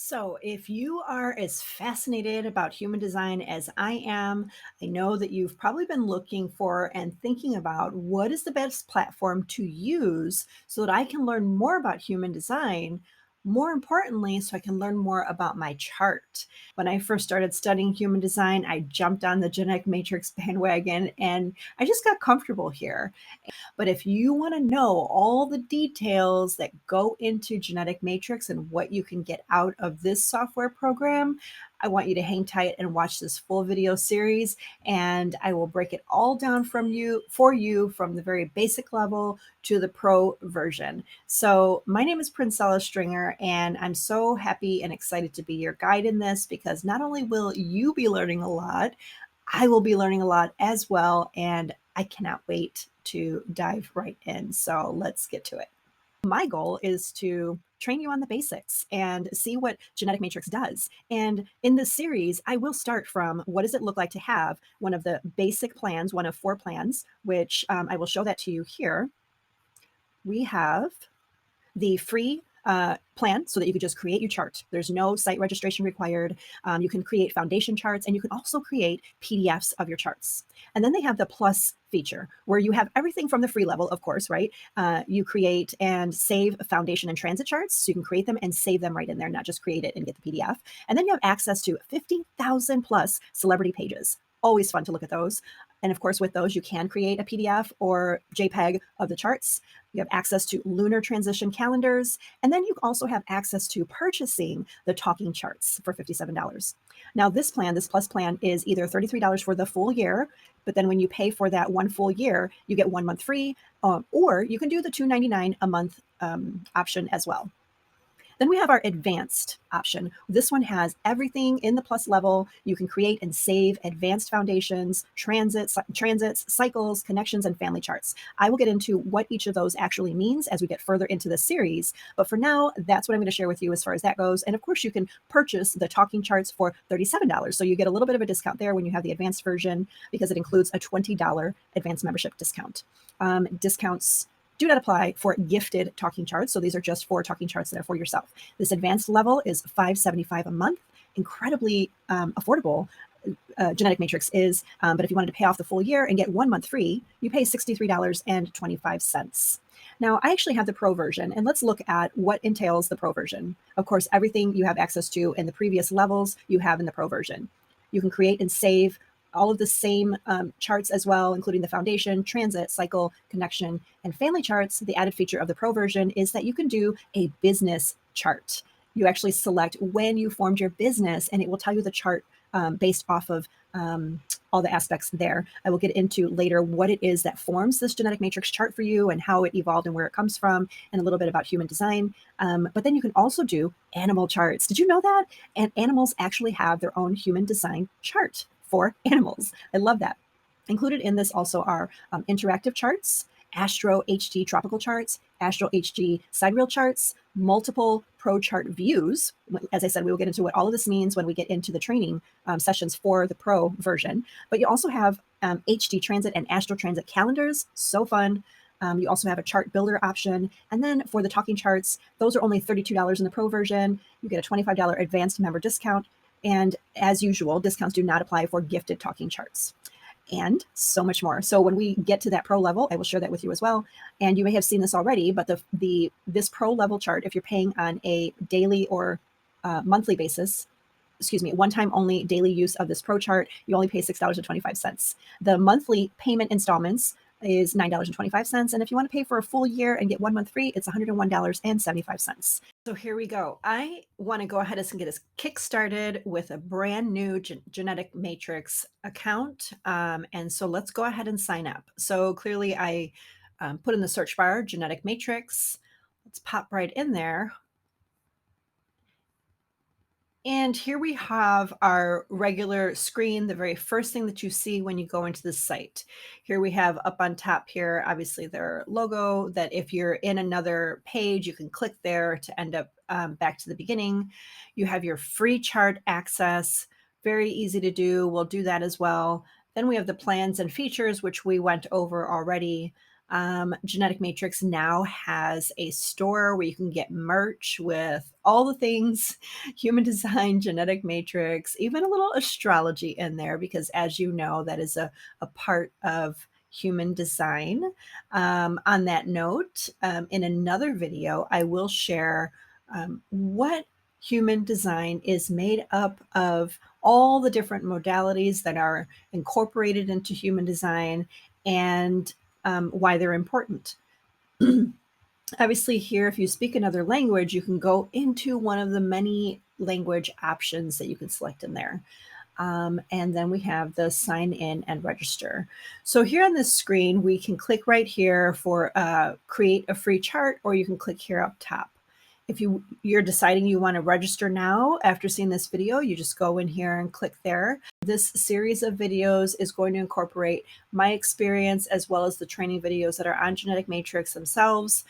So, if you are as fascinated about human design as I am, I know that you've probably been looking for and thinking about what is the best platform to use so that I can learn more about human design. More importantly, so I can learn more about my chart. When I first started studying human design, I jumped on the genetic matrix bandwagon and I just got comfortable here. But if you want to know all the details that go into genetic matrix and what you can get out of this software program, I want you to hang tight and watch this full video series, and I will break it all down for you from the very basic level to the pro version. So my name is Princella Stringer, and I'm so happy and excited to be your guide in this because not only will you be learning a lot, I will be learning a lot as well, and I cannot wait to dive right in. So let's get to it. My goal is to train you on the basics and see what genetic matrix does. And in this series, I will start from what does it look like to have one of the basic plans, one of four plans, which I will show that to you here. We have the free plan so that you can just create your chart. There's no site registration required. You can create foundation charts and you can also create PDFs of your charts. And then they have the plus feature where you have everything from the free level, of course, right? You create and save foundation and transit charts. So you can create them and save them right in there, not just create it and get the PDF. And then you have access to 50,000 plus celebrity pages. Always fun to look at those. And of course, with those, you can create a PDF or JPEG of the charts. You have access to lunar transition calendars. And then you also have access to purchasing the talking charts for $57. Now, this plan, this plus plan, is either $33 for the full year, but then when you pay for that one full year, you get 1 month free, or you can do the $2.99 a month option as well. Then we have our advanced option. This one has everything in the plus level. You can create and save advanced foundations, transits, cycles, connections, and family charts. I will get into what each of those actually means as we get further into the series. But for now, that's what I'm going to share with you as far as that goes. And of course, you can purchase the talking charts for $37. So you get a little bit of a discount there when you have the advanced version because it includes a $20 advanced membership discount. Discounts do not apply for gifted talking charts. So these are just for talking charts that are for yourself. This advanced level is $575 a month, incredibly affordable. Genetic Matrix is, but if you wanted to pay off the full year and get 1 month free, you pay $63.25. Now, I actually have the pro version, and let's look at what entails the pro version. Of course, everything you have access to in the previous levels, you have in the pro version. You can create and save all of the same charts as well, including the foundation, transit, cycle, connection, and family charts. The added feature of the pro version is that you can do a business chart. You actually select when you formed your business, and it will tell you the chart based off of all the aspects there. I will get into later what it is that forms this genetic matrix chart for you and how it evolved and where it comes from, and a little bit about human design. But then you can also do animal charts. Did you know that? And animals actually have their own human design chart for animals. I love that. Included in this also are interactive charts, Astro HD tropical charts, Astro HD sidereal charts, multiple pro chart views. As I said, we will get into what all of this means when we get into the training sessions for the pro version. But you also have HD transit and Astro transit calendars. So fun. You also have a chart builder option. And then for the talking charts, those are only $32 in the pro version. You get a $25 advanced member discount. And as usual, discounts do not apply for gifted talking charts and so much more. So when we get to that pro level, I will share that with you as well. And you may have seen this already, but this pro level chart, if you're paying on a daily or monthly basis, one time only daily use of this pro chart, you only pay $6.25. The monthly payment installments is $9.25. And if you want to pay for a full year and get 1 month free, it's $101.75. So here we go. I want to go ahead and get us kick-started with a brand new genetic matrix account. And so let's go ahead and sign up. So clearly I put in the search bar, genetic matrix. Let's pop right in there. And here we have our regular screen, the very first thing that you see when you go into the site. Here we have up on top here, obviously their logo, that if you're in another page, you can click there to end up back to the beginning. You have your free chart access, very easy to do. We'll do that as well. Then we have the plans and features, which we went over already. Genetic Matrix now has a store where you can get merch with all the things human design, genetic matrix, even a little astrology in there, because as you know, that is a part of human design. On that note, in another video, I will share what human design is made up of, all the different modalities that are incorporated into human design, and why they're important. Obviously, here, if you speak another language, you can go into one of the many language options that you can select in there. And then we have the sign in and register. So here on this screen, we can click right here for create a free chart, or you can click here up top. If you're deciding you want to register now after seeing this video, you just go in here and click there. This series of videos is going to incorporate my experience as well as the training videos that are on Genetic Matrix themselves.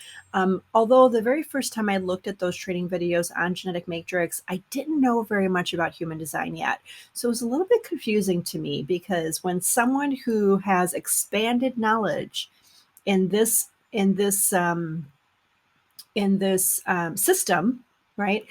Although the very first time I looked at those training videos on Genetic Matrix, I didn't know very much about human design yet. So it was a little bit confusing to me, because when someone who has expanded knowledge in this system, right?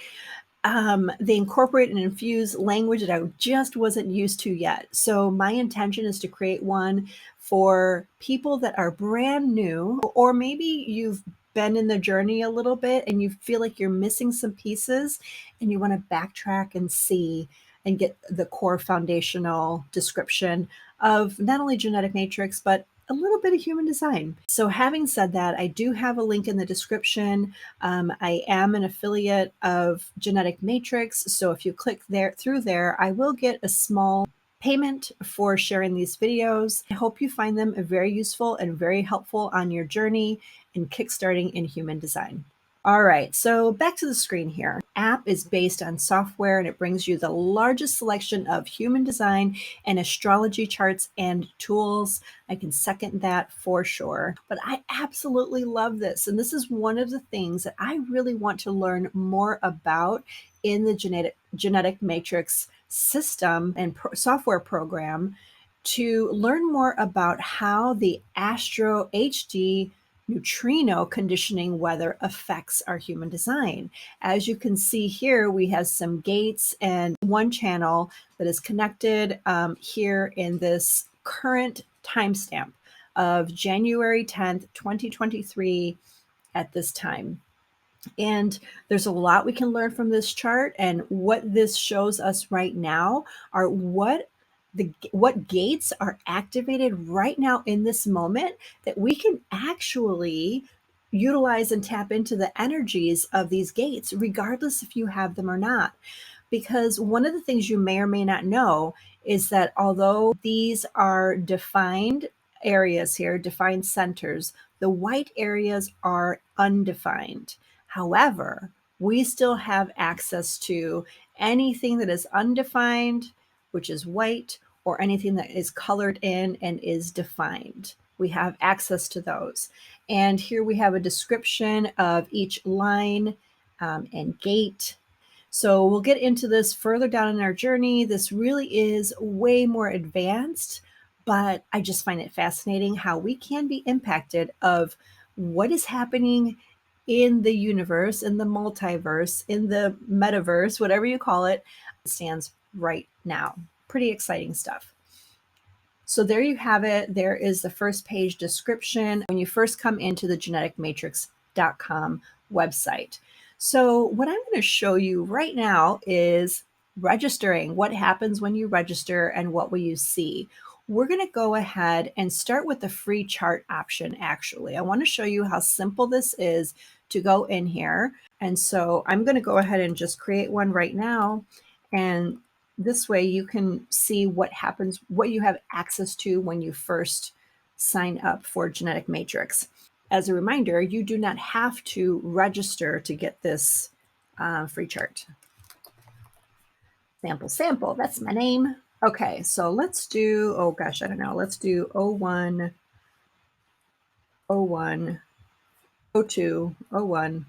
They incorporate and infuse language that I just wasn't used to yet. So my intention is to create one for people that are brand new, or maybe you've been in the journey a little bit and you feel like you're missing some pieces and you want to backtrack and see and get the core foundational description of not only genetic matrix, but a little bit of human design. So having said that, I do have a link in the description. I am an affiliate of Genetic Matrix, so if you click there through there, I will get a small payment for sharing these videos. I hope you find them very useful and very helpful on your journey in kickstarting in human design. All right, so back to the screen here. App is based on software, and it brings you the largest selection of human design and astrology charts and tools. I can second that for sure. But I absolutely love this. And this is one of the things that I really want to learn more about in the genetic matrix system and software program, to learn more about how the Astro HD neutrino conditioning weather affects our human design. As you can see here, we have some gates and one channel that is connected here in this current timestamp of January 10th, 2023 at this time. And there's a lot we can learn from this chart, and what this shows us right now are what gates are activated right now in this moment, that we can actually utilize and tap into the energies of these gates, regardless if you have them or not. Because one of the things you may or may not know is that although these are defined areas here, defined centers, the white areas are undefined. However, we still have access to anything that is undefined, which is white, or anything that is colored in and is defined. We have access to those. And here we have a description of each line and gate. So we'll get into this further down in our journey. This really is way more advanced, but I just find it fascinating how we can be impacted of what is happening in the universe, in the multiverse, in the metaverse, whatever you call it, stands right now. Pretty exciting stuff. So there you have it. There is the first page description when you first come into the geneticmatrix.com website. So what I'm going to show you right now is registering. What happens when you register and what will you see? We're going to go ahead and start with the free chart option. Actually, I want to show you how simple this is to go in here. And so I'm going to go ahead and just create one right now. And this way you can see what happens, what you have access to when you first sign up for Genetic Matrix. As a reminder, you do not have to register to get this free chart. Sample, that's my name. Okay, so let's do, oh gosh, I don't know. Let's do 01, 01, 02, 01,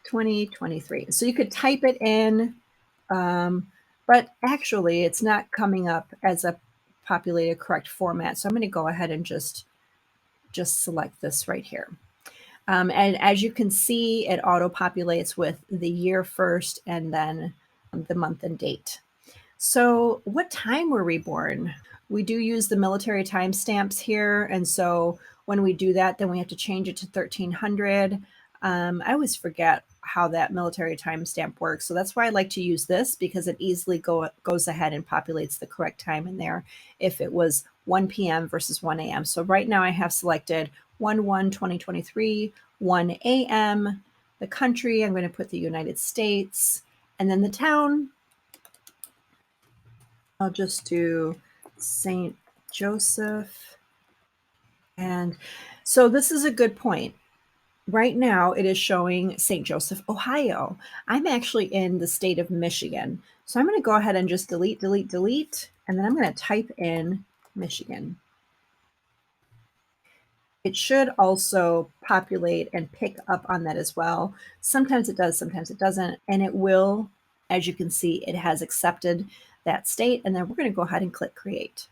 2023. So you could type it in, but actually it's not coming up as a populated correct format. So I'm going to go ahead and just just select this right here. And as you can see, it auto-populates with the year first and then the month and date. So what time were we born? We do use the military timestamps here. And so when we do that, then we have to change it to 1300. I always forget how that military timestamp works. So that's why I like to use this, because it easily goes ahead and populates the correct time in there if it was 1 p.m. versus 1 a.m. So right now I have selected 1/1/2023, 1 a.m. The country, I'm going to put the United States, and then the town, I'll just do St. Joseph. And so this is a good point. Right now it is showing St. Joseph, Ohio. I'm actually in the state of Michigan. So I'm going to go ahead and just delete, delete, delete, and then I'm going to type in Michigan. It should also populate and pick up on that as well. Sometimes it does, sometimes it doesn't, and it will, as you can see, it has accepted that state, and then we're going to go ahead and click create.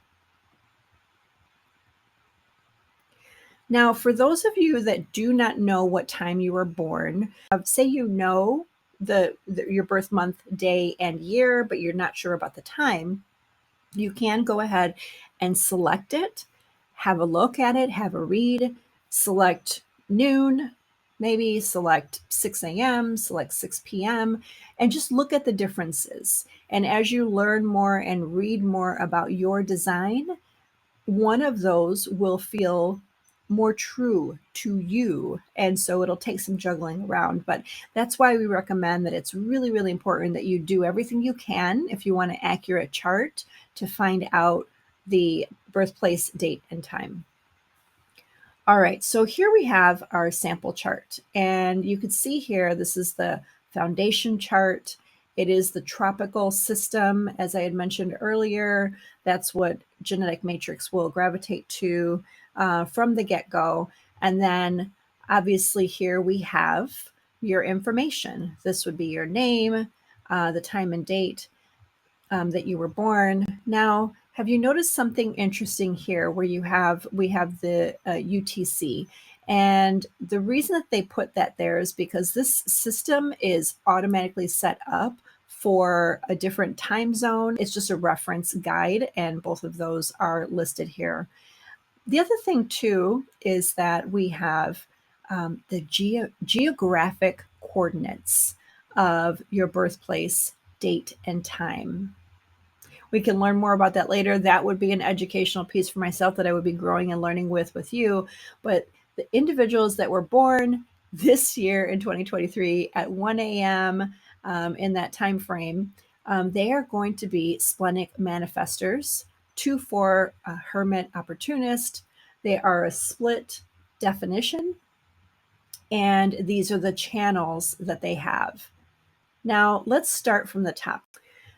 Now, for those of you that do not know what time you were born, say you know your birth month, day, and year, but you're not sure about the time, you can go ahead and select it, have a look at it, have a read, select noon, maybe select 6 a.m., select 6 p.m., and just look at the differences. And as you learn more and read more about your design, one of those will feel more true to you. And so it'll take some juggling around. But that's why we recommend that it's really, really important that you do everything you can if you want an accurate chart to find out the birthplace, date, and time. All right, so here we have our sample chart. And you can see here, this is the foundation chart. It is the tropical system, as I had mentioned earlier. That's what genetic matrix will gravitate to from the get-go. And then obviously here we have your information. This would be your name, the time and date that you were born. Now, have you noticed something interesting here where we have the UTC? And the reason that they put that there is because this system is automatically set up for a different time zone. It's just a reference guide, and both of those are listed here. The other thing too is that we have the geographic coordinates of your birthplace, date, and time. We can learn more about that later. That would be an educational piece for myself that I would be growing and learning with you. But the individuals that were born this year in 2023 at 1 a.m. In that time frame, they are going to be splenic manifestors, 2-4 hermit opportunist. They are a split definition, and these are the channels that they have. Now, let's start from the top.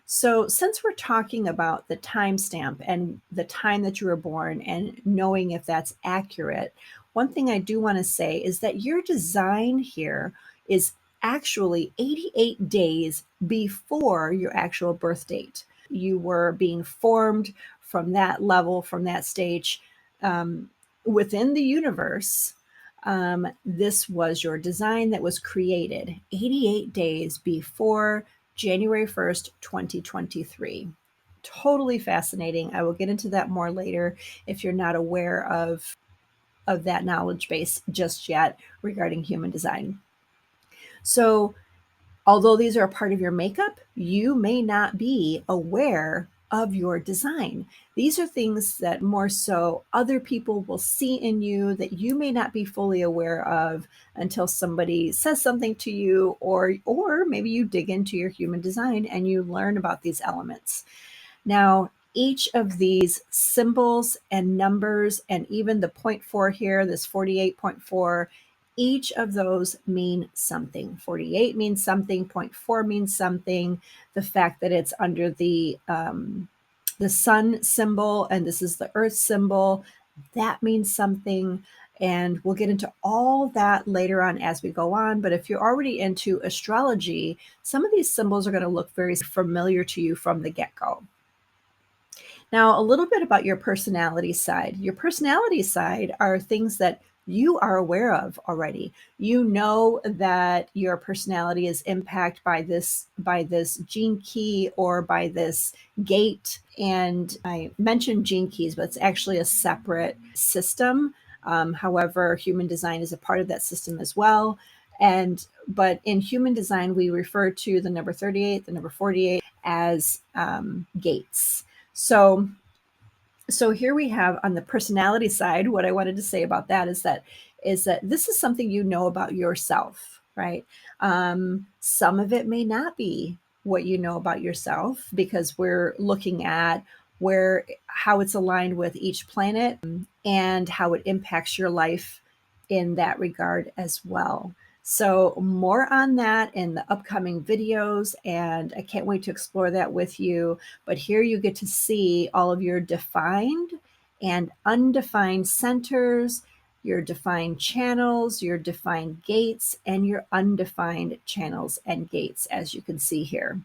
So since we're talking about the timestamp and the time that you were born and knowing if that's accurate, one thing I do want to say is that your design here is actually 88 days before your actual birth date. You were being formed from that level, from that stage within the universe. This was your design that was created 88 days before January 1st, 2023. Totally fascinating. I will get into that more later if you're not aware of that knowledge base just yet regarding human design. So although these are a part of your makeup, you may not be aware of your design. These are things that more so other people will see in you that you may not be fully aware of until somebody says something to you, or maybe you dig into your human design and you learn about these elements. Now, each of these symbols and numbers, and even the 0.4 here, this 48.4, each of those mean something. 48 means something, 0.4 means something. The fact that it's under the sun symbol and this is the earth symbol, that means something. And we'll get into all that later on as we go on. But if you're already into astrology, some of these symbols are going to look very familiar to you from the get-go. Now, a little bit about your personality side. Your personality side are things that you are aware of already. You know that your personality is impacted by this gene key or by this gate. And I mentioned gene keys, but it's actually a separate system. However, human design is a part of that system as well. And but in human design, we refer to the number 38, the number 48 as gates. So here we have on the personality side, what I wanted to say about that is that this is something you know about yourself, right? Some of it may not be what you know about yourself because we're looking at where how it's aligned with each planet and how it impacts your life in that regard as well. So more on that in the upcoming videos, and I can't wait to explore that with you. But here you get to see all of your defined and undefined centers, your defined channels, your defined gates, and your undefined channels and gates, as you can see here.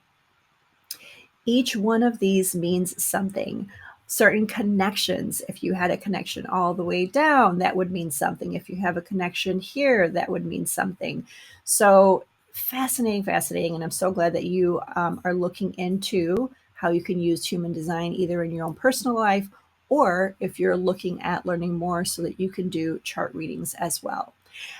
Each one of these means something. Certain connections, if you had a connection all the way down, that would mean something. If you have a connection here, that would mean something. So fascinating, fascinating. And I'm so glad that you are looking into how you can use human design either in your own personal life or if you're looking at learning more so that you can do chart readings as well.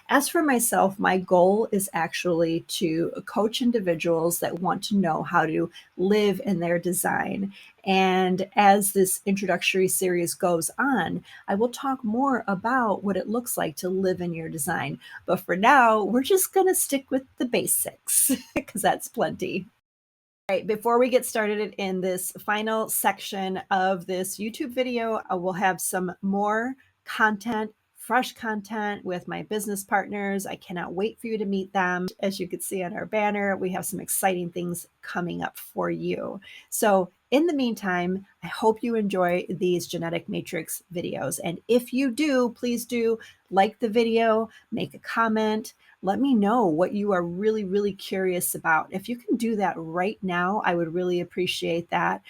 As for myself, my goal is actually to coach individuals that want to know how to live in their design. And as this introductory series goes on, I will talk more about what it looks like to live in your design. But for now, we're just going to stick with the basics because that's plenty. Right, before we get started in this final section of this YouTube video, I will have some more content, fresh content with my business partners. I cannot wait for you to meet them. As you can see on our banner, we have some exciting things coming up for you. So in the meantime, I hope you enjoy these genetic matrix videos. And if you do, please do like the video, make a comment, let me know what you are really, really curious about. If you can do that right now, I would really appreciate that.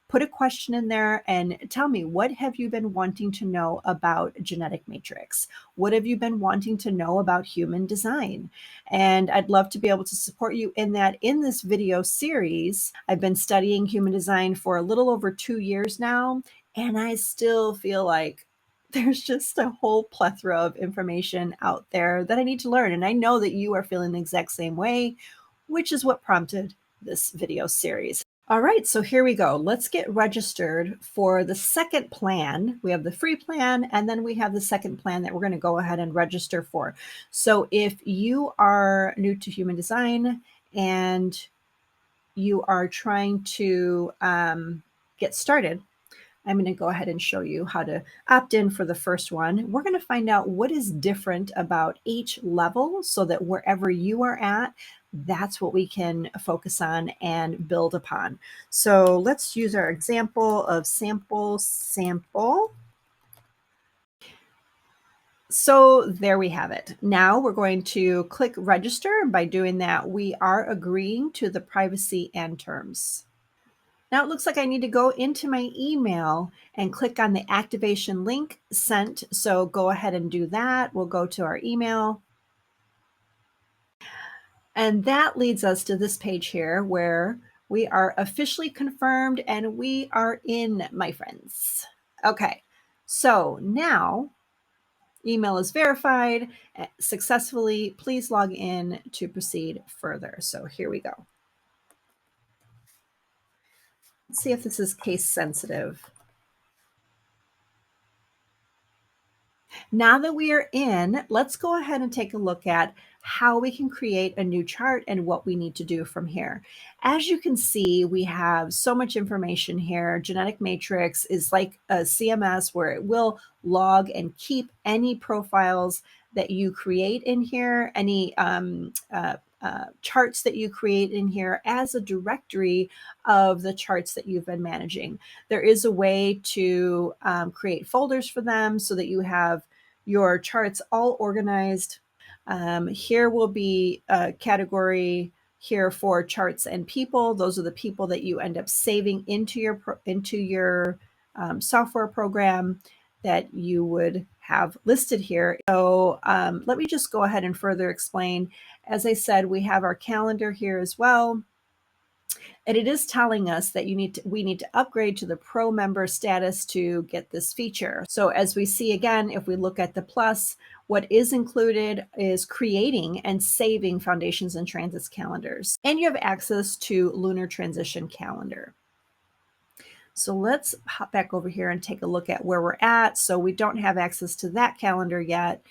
Put a question in there and tell me, what have you been wanting to know about genetic matrix? What have you been wanting to know about human design? And I'd love to be able to support you in that in this video series. I've been studying human design for a little over 2 years now, and I still feel like there's just a whole plethora of information out there that I need to learn. And I know that you are feeling the exact same way, which is what prompted this video series. All right, so here we go. Let's get registered for the second plan. We have the free plan, and then we have the second plan that we're going to go ahead and register for. So if you are new to human design and you are trying to get started, I'm going to go ahead and show you how to opt in for the first one. We're going to find out what is different about each level so that wherever you are at, that's what we can focus on and build upon. So let's use our example of sample. So there we have it. Now we're going to click register. By doing that, we are agreeing to the privacy and terms. Now it looks like I need to go into my email and click on the activation link sent. So go ahead and do that. We'll go to our email. And that leads us to this page here where we are officially confirmed and we are in, my friends. Okay, so now email is verified successfully. Please log in to proceed further. So here we go. Let's see if this is case sensitive. Now that we are in, let's go ahead and take a look at how we can create a new chart and what we need to do from here. As you can see, we have so much information here. Genetic Matrix is like a CMS where it will log and keep any profiles that you create in here, any charts that you create in here as a directory of the charts that you've been managing. There is a way to create folders for them so that you have your charts all organized. Here will be a category here for charts and people. Those are the people that you end up saving into your software program that you would have listed here. So let me just go ahead and further explain. As I said, we have our calendar here as well. And it is telling us that we need to upgrade to the pro member status to get this feature. So as we see again, if we look at the plus, what is included is creating and saving foundations and transits calendars. And you have access to lunar transition calendar. So let's hop back over here and take a look at where we're at. So we don't have access to that calendar yet.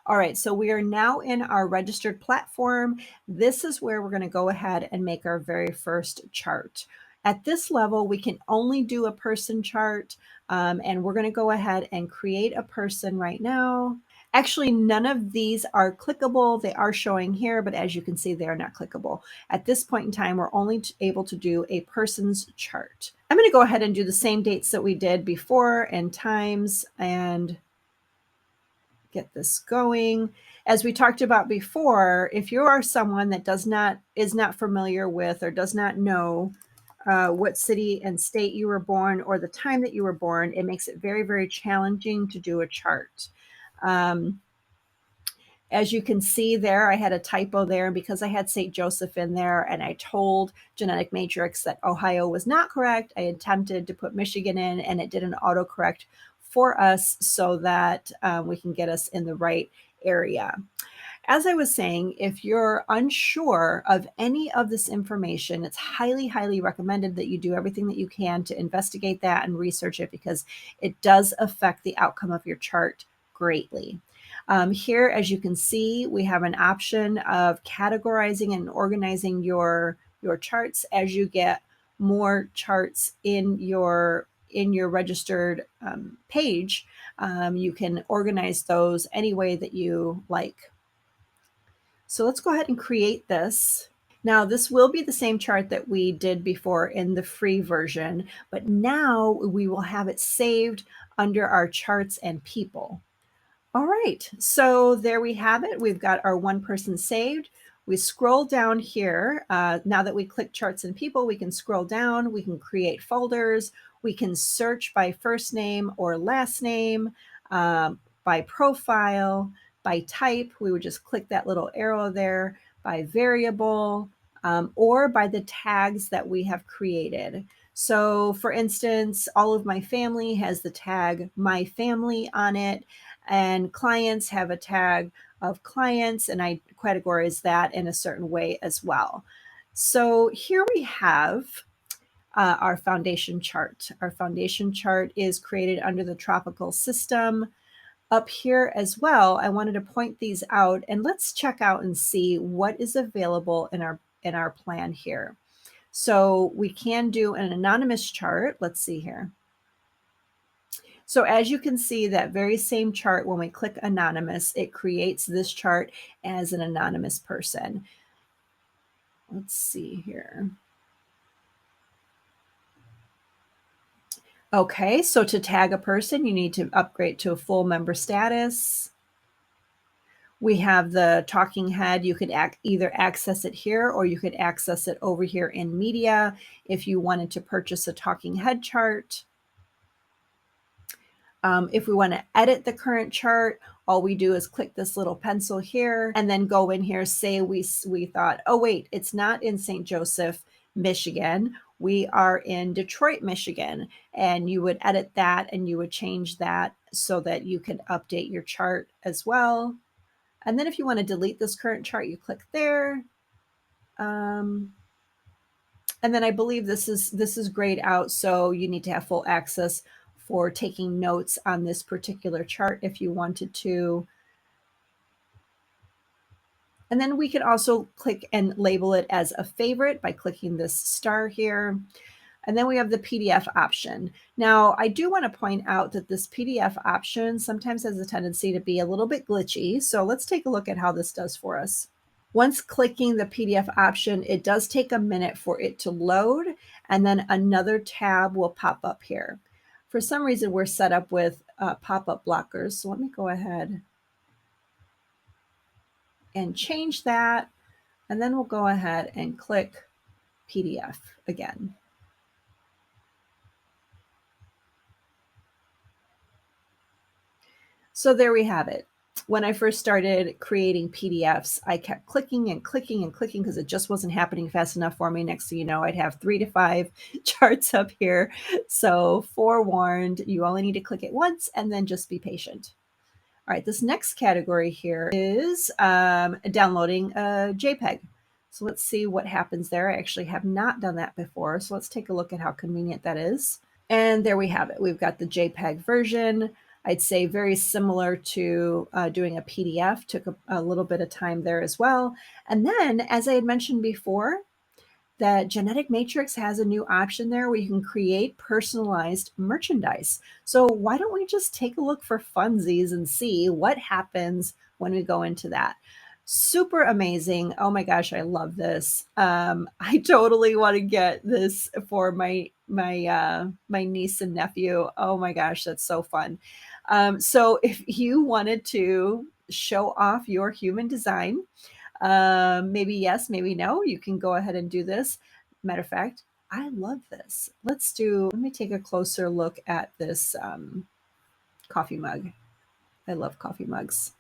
All right, so we are now in our registered platform. This is where we're going to go ahead and make our very first chart. At this level, we can only do a person chart, and we're going to go ahead and create a person right now. Actually, none of these are clickable. They are showing here, but as you can see, they are not clickable. At this point in time, we're only able to do a person's chart. I'm going to go ahead and do the same dates that we did before and times and get this going. As we talked about before, if you are someone that is not familiar with or does not know what city and state you were born or the time that you were born, it makes it very, very challenging to do a chart. As you can see there, I had a typo there, and because I had St. Joseph in there and I told Genetic Matrix that Ohio was not correct, I attempted to put Michigan in and it did an autocorrect for us so that we can get us in the right area. As I was saying, if you're unsure of any of this information, it's highly, highly recommended that you do everything that you can to investigate that and research it because it does affect the outcome of your chart greatly. Here, as you can see, we have an option of categorizing and organizing your charts as you get more charts in your registered page. You can organize those any way that you like. So let's go ahead and create this. Now, this will be the same chart that we did before in the free version, but now we will have it saved under our charts and people. All right, so there we have it. We've got our one person saved. We scroll down here. Now that we click charts and people, we can scroll down. We can create folders. We can search by first name or last name, by profile, by type. We would just click that little arrow there, by variable, or by the tags that we have created. So for instance, all of my family has the tag my family on it, and clients have a tag of clients, and I categorize that in a certain way as well. So here we have our foundation chart. Our foundation chart is created under the tropical system. Up here as well, I wanted to point these out, and let's check out and see what is available in our plan here. So we can do an anonymous chart. Let's see here. So as you can see, that very same chart, when we click anonymous, it creates this chart as an anonymous person. Let's see here. Okay, so to tag a person, you need to upgrade to a full member status. We have the talking head. You could either access it here or you could access it over here in media if you wanted to purchase a talking head chart. If we want to edit the current chart, all we do is click this little pencil here and then go in here. Say we thought, oh wait, it's not in St. Joseph, Michigan. We are in Detroit, Michigan. And you would edit that and you would change that so that you can update your chart as well. And then if you want to delete this current chart, you click there. And then I believe this is grayed out, so you need to have full access for taking notes on this particular chart if you wanted to. And then we can also click and label it as a favorite by clicking this star here. And then we have the PDF option. Now, I do want to point out that this PDF option sometimes has a tendency to be a little bit glitchy. So let's take a look at how this does for us. Once clicking the PDF option, it does take a minute for it to load, and then another tab will pop up here. For some reason, we're set up with pop-up blockers. So let me go ahead and change that. And then we'll go ahead and click PDF again. So there we have it. When I first started creating PDFs, I kept clicking and clicking and clicking because it just wasn't happening fast enough for me. Next thing you know, I'd have 3 to 5 charts up here. So forewarned, you only need to click it once and then just be patient. All right, this next category here is downloading a JPEG. So let's see what happens there. I actually have not done that before. So let's take a look at how convenient that is. And there we have it. We've got the JPEG version. I'd say very similar to doing a PDF, took a little bit of time there as well. And then, as I had mentioned before, that Genetic Matrix has a new option there where you can create personalized merchandise. So why don't we just take a look for funsies and see what happens when we go into that? Super amazing. Oh my gosh, I love this. I totally want to get this for my niece and nephew. Oh my gosh, that's so fun. So if you wanted to show off your human design, maybe yes, maybe no. You can go ahead and do this. Matter of fact, I love this. Let me take a closer look at this coffee mug. I love coffee mugs.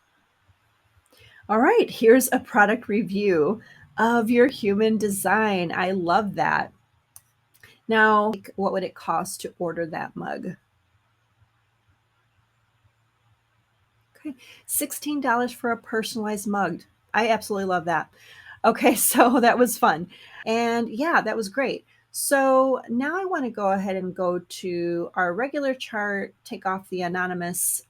All right, here's a product review of your human design. I love that. Now, what would it cost to order that mug? Okay, $16 for a personalized mug. I absolutely love that. Okay, so that was fun. And yeah, that was great. So now I want to go ahead and go to our regular chart, take off the anonymous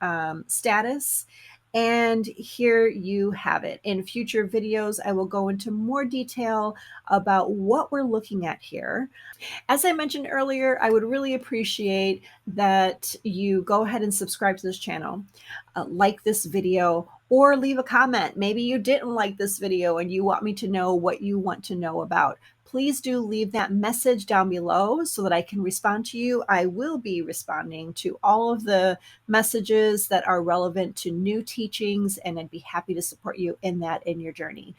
status, and here you have it. In future videos, I will go into more detail about what we're looking at here. As I mentioned earlier, I would really appreciate that you go ahead and subscribe to this channel, like this video, or leave a comment. Maybe you didn't like this video and you want me to know what you want to know about. Please do leave that message down below so that I can respond to you. I will be responding to all of the messages that are relevant to new teachings, and I'd be happy to support you in that in your journey.